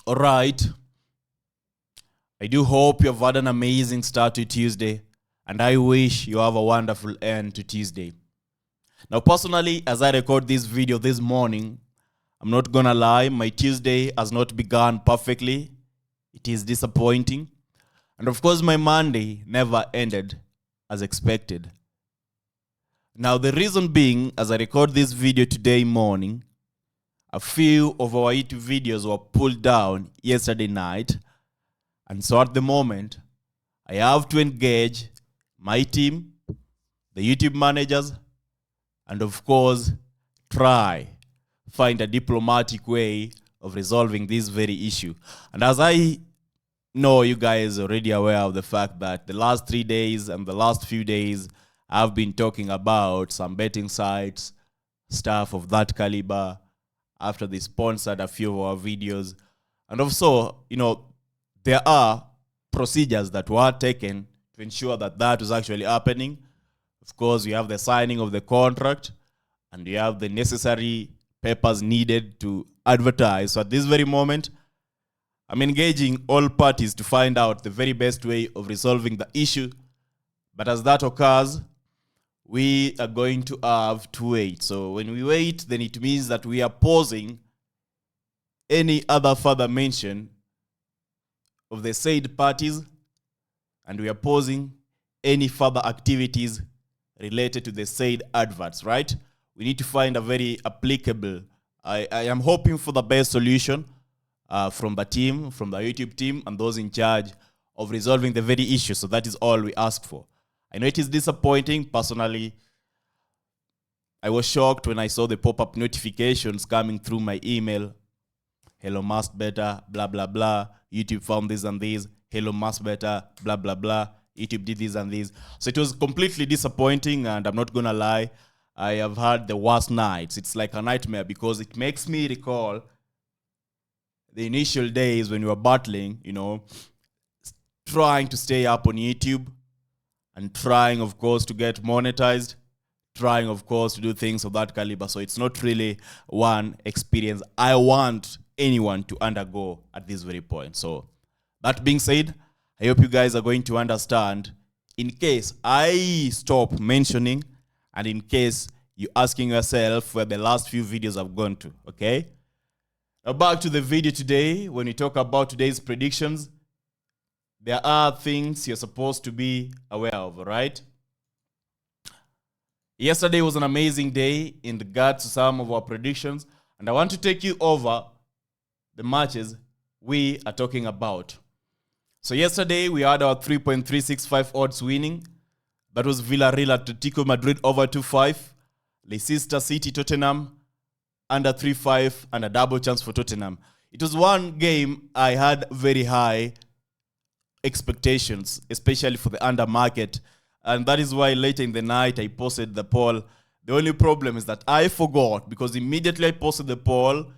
All right. I do hope you have had an amazing start to Tuesday, and I wish you have a wonderful end to Tuesday. Now, personally, as I record this video this morning, I'm not gonna lie, my Tuesday has not begun perfectly. It is disappointing. And of course, my Monday never ended as expected. Now, the reason being, as I record this video today morning, a few of our YouTube videos were pulled down yesterday night. And so at the moment, I have to engage my team, the YouTube managers, and of course, find a diplomatic way of resolving this very issue. And as I know you guys are already aware of the fact that the last 3 days and the last few days, I've been talking about some betting sites, stuff of that caliber, after they sponsored a few of our videos. And also, there are procedures that were taken to ensure that that was actually happening. Of course, we have the signing of the contract, and we have the necessary papers needed to advertise. So at this very moment, I'm engaging all parties to find out the very best way of resolving the issue. But as that occurs, we are going to have to wait. So when we wait, then it means that we are pausing any other further mention of the said parties, and we are pausing any further activities related to the said adverts, right? We need to find a very applicable, I am hoping for the best solution from the team, from the YouTube team, and those in charge of resolving the very issue. So that is all we ask for. I know it is disappointing. Personally, I was shocked when I saw the pop-up notifications coming through my email. Hello, must better, blah, blah, blah. YouTube found this and this. Hello, must better, blah, blah, blah. YouTube did this and this. So it was completely disappointing, and I'm not going to lie. I have had the worst nights. It's like a nightmare because it makes me recall the initial days when we were battling, trying to stay up on YouTube and trying, of course, to get monetized, trying, of course, to do things of that caliber. So it's not really one experience I want anyone to undergo at this very point. So that being said, I hope you guys are going to understand in case I stop mentioning and in case you're asking yourself where the last few videos have gone to, okay? Now back to the video today. When we talk about today's predictions, there are things you're supposed to be aware of, right? Yesterday was an amazing day in regards to some of our predictions, and I want to take you over the matches we are talking about. So yesterday we had our 3.365 odds winning. That was Villarreal Atletico Madrid over 2.5, Leicester City Tottenham under 3.5, and a double chance for Tottenham. It was one game I had very high expectations, especially for the under market. And that is why later in the night I posted the poll. The only problem is that I forgot, because immediately I posted the poll,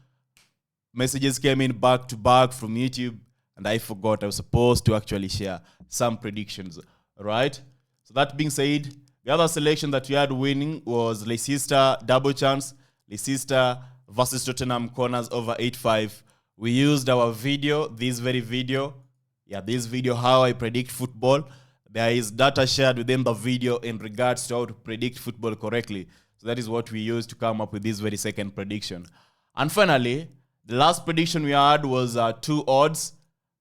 messages came in back to back from YouTube, and I forgot I was supposed to actually share some predictions, right? So that being said, the other selection that we had winning was Leicester double chance, Leicester versus Tottenham corners over 8.5. We used our video, this video, how I predict football. There is data shared within the video in regards to how to predict football correctly. So that is what we used to come up with this very second prediction. And finally, the last prediction we had was 2 odds.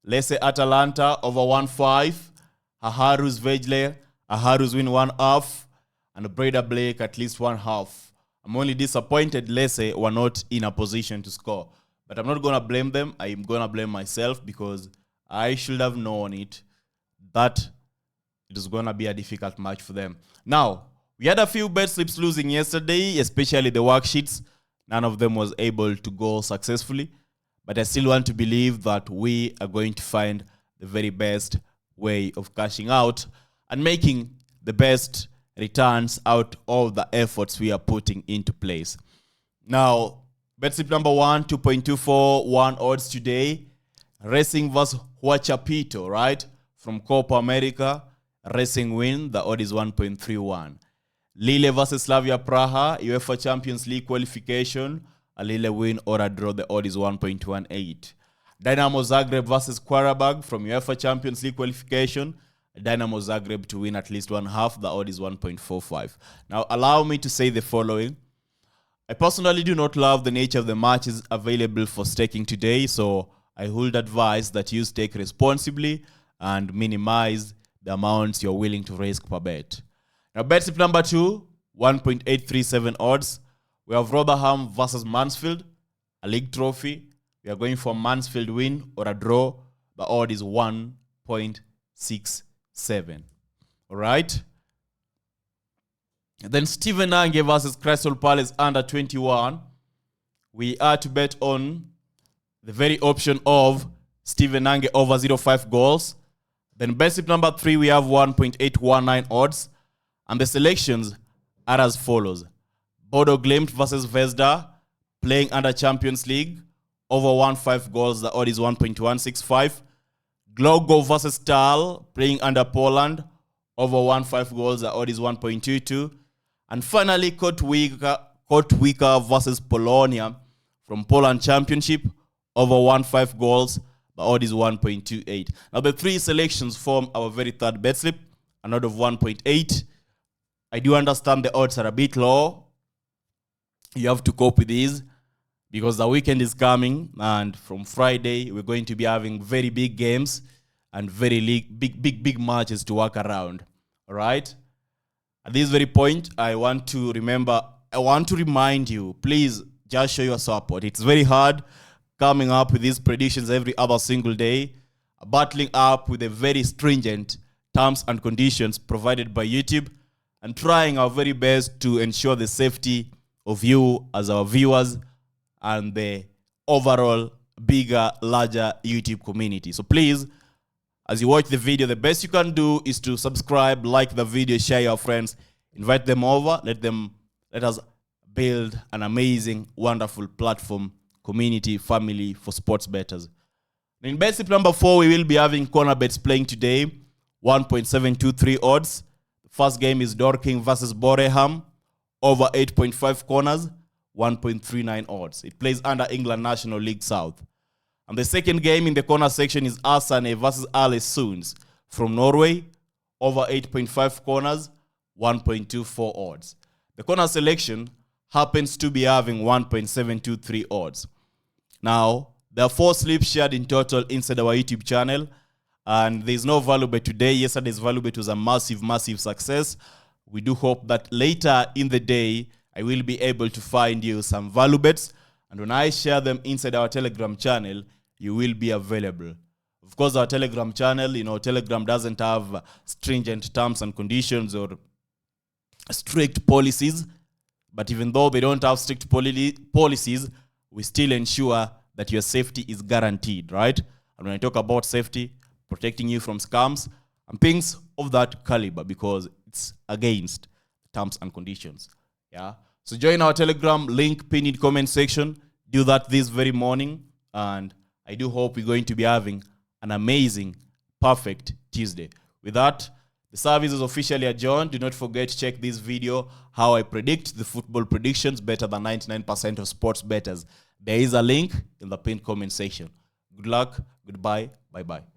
Let's say Atalanta over 1.5, Haharus Vejle, Haharus win 1.5, and Breda Blake at least 1.5. I'm only disappointed Lesse were not in a position to score. But I'm not going to blame them. I'm going to blame myself because I should have known that it was going to be a difficult match for them. Now, we had a few bet slips losing yesterday, especially the worksheets. None of them was able to go successfully. But I still want to believe that we are going to find the very best way of cashing out and making the best returns out of the efforts we are putting into place. Now, bet slip number 1, 2.24, 1 odds today. Racing vs. Huachapito, right? From Copa America. Racing win, the odd is 1.31. Lille versus Slavia Praha, UEFA Champions League qualification. A Lille win or a draw, the odd is 1.18. Dynamo Zagreb versus Qarabag from UEFA Champions League qualification. Dynamo Zagreb to win at least 1/2. The odd is 1.45. Now, allow me to say the following. I personally do not love the nature of the matches available for staking today, so I would advise that you stake responsibly and minimize the amounts you're willing to risk per bet. Now, bet slip number 2, 1.837 odds. We have Rotherham versus Mansfield, a league trophy. We are going for a Mansfield win or a draw. The odd is 1.67. All right. And then Steven Nange versus Crystal Palace under 21. We are to bet on the very option of Steven Nange over 0.5 goals. Then bet slip number 3, we have 1.819 odds. And the selections are as follows. Bodo Glimt versus Vesda, playing under Champions League, over 1.5 goals, the odd is 1.165. Glasgow versus Stal, playing under Poland, over 1.5 goals, the odd is 1.22. And finally, Kotwika versus Polonia from Poland Championship, over 1.5 goals, the odd is 1.28. Now, the three selections form our very third bet slip, an odd of 1.8. I do understand the odds are a bit low. You have to cope with these because the weekend is coming, and from Friday, we're going to be having very big games and very big matches to work around. All right? At this very point, I want to remind you, please just show your support. It's very hard coming up with these predictions every other single day, battling up with the very stringent terms and conditions provided by YouTube, and trying our very best to ensure the safety of you as our viewers and the overall bigger, larger YouTube community. So please, as you watch the video, the best you can do is to subscribe, like the video, share your friends, invite them over, let us build an amazing, wonderful platform, community, family for sports bettors. In bet slip number 4, we will be having corner bets playing today, 1.723 odds. The first game is Dorking versus Boreham, over 8.5 corners, 1.39 odds. It plays under England National League South. And the second game in the corner section is Arsene versus Alesund from Norway, over 8.5 corners, 1.24 odds. The corner selection happens to be having 1.723 odds. Now, there are 4 slips shared in total inside our YouTube channel, and there's no value bet today. Yesterday's value bet was a massive success. We do hope that later in the day, I will be able to find you some value bets, and when I share them inside our Telegram channel, you will be available. Of course, our Telegram channel, Telegram doesn't have stringent terms and conditions or strict policies, but even though they don't have strict policies, we still ensure that your safety is guaranteed, right? And when I talk about safety, protecting you from scams and things of that caliber, because it's against terms and conditions. Yeah. So join our Telegram, link pinned in comment section. Do that this very morning, and I do hope we're going to be having an amazing, perfect Tuesday. With that, the service is officially adjourned. Do not forget to check this video, how I predict the football predictions better than 99% of sports bettors. There is a link in the pinned comment section. Good luck, goodbye, bye-bye.